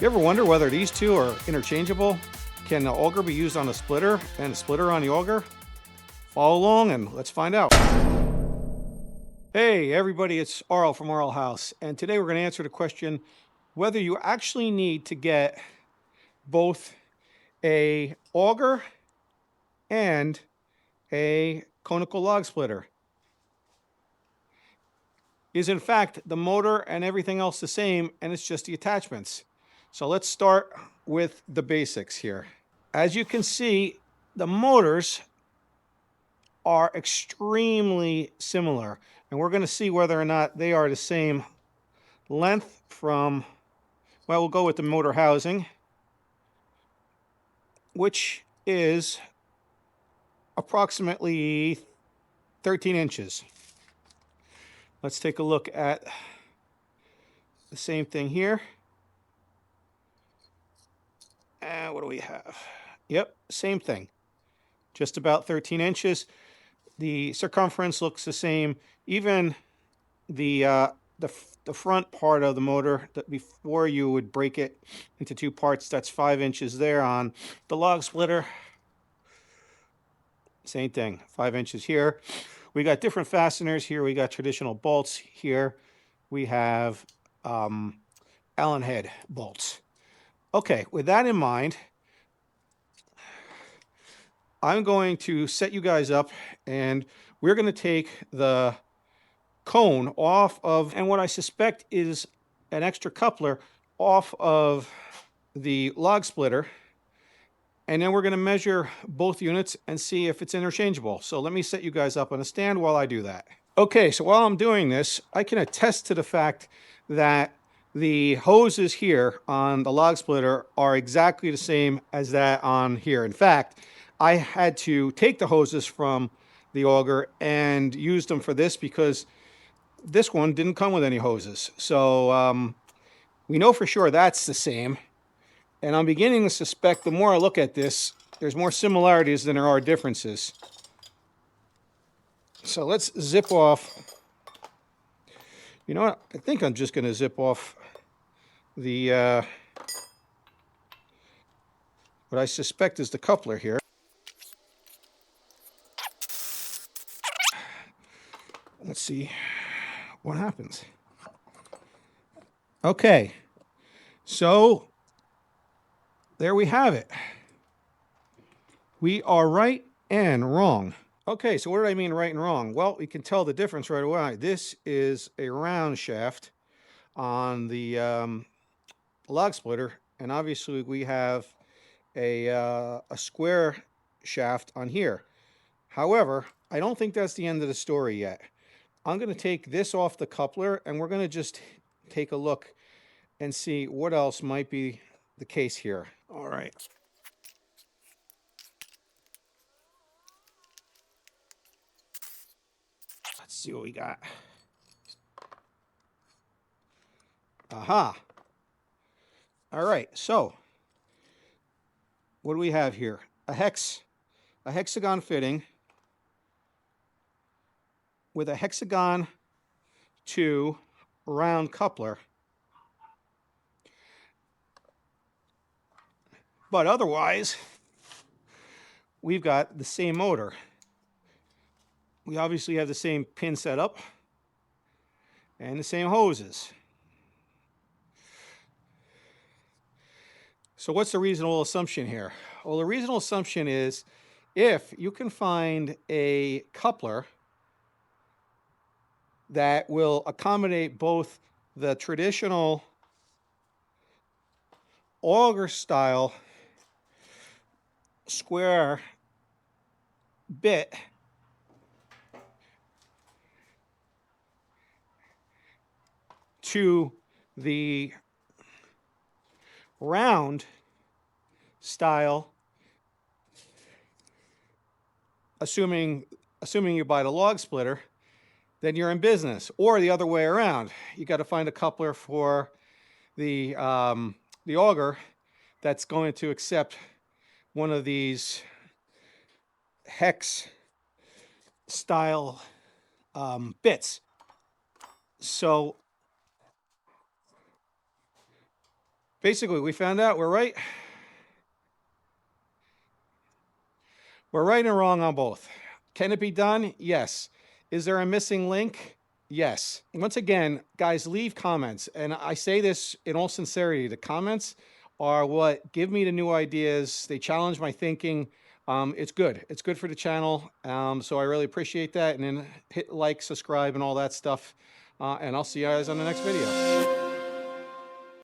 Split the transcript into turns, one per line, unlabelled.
You ever wonder whether these two are interchangeable? Can the auger be used on a splitter and a splitter on the auger? Follow along and let's find out. Hey everybody, it's Arl from Arl House, and today we're going to answer the question whether you actually need to get both a auger and a conical log splitter. Is in fact the motor and everything else the same, and it's just the attachments? So let's start with the basics here. As you can see, the motors are extremely similar, and we're going to see whether or not they are the same length from, well, we'll go with the motor housing, which is approximately 13 inches. Let's take a look at the same thing here. And what do we have? Yep, same thing. Just about 13 inches. The circumference looks the same. Even the front part of the motor, that before you would break it into two parts, that's 5 inches there. On the log splitter, same thing, 5 inches here. We got different fasteners here. We got traditional bolts here. We have Allen head bolts. Okay, with that in mind, I'm going to set you guys up, and we're going to take the cone off of, and what I suspect is an extra coupler off of the log splitter, and then we're going to measure both units and see if it's interchangeable. So let me set you guys up on a stand while I do that. Okay, so while I'm doing this, I can attest to the fact that the hoses here on the log splitter are exactly the same as that on here. In fact, I had to take the hoses from the auger and use them for this because this one didn't come with any hoses. So we know for sure that's the same. And I'm beginning to suspect, the more I look at this, there's more similarities than there are differences. So let's zip off. You know what? I think I'm just going to zip off the what I suspect is the coupler here. Let's see what happens. Okay, so there we have it. We are right and wrong. Okay, so what do I mean right and wrong? Well, we can tell the difference right away. This is a round shaft on the log splitter, and obviously we have a square shaft on here. However, I don't think that's the end of the story yet. I'm going to take this off the coupler, and we're going to just take a look and see what else might be the case here. All right. Let's see what we got. Aha. All right, so what do we have here? A hexagon fitting with a hexagon to round coupler. But otherwise, we've got the same motor. We obviously have the same pin setup and the same hoses. So what's the reasonable assumption here? Well, the reasonable assumption is if you can find a coupler that will accommodate both the traditional auger style square bit to the round style, assuming you buy the log splitter, then you're in business. Or the other way around, you got to find a coupler for the auger that's going to accept one of these hex style bits. So Basically, we found out we're right. We're right and wrong on both. Can it be done? Yes. Is there a missing link? Yes. Once again, guys, leave comments. And I say this in all sincerity. The comments are what give me the new ideas. They challenge my thinking. It's good. It's good for the channel. So I really appreciate that. And then hit like, subscribe, and all that stuff. And I'll see you guys on the next video.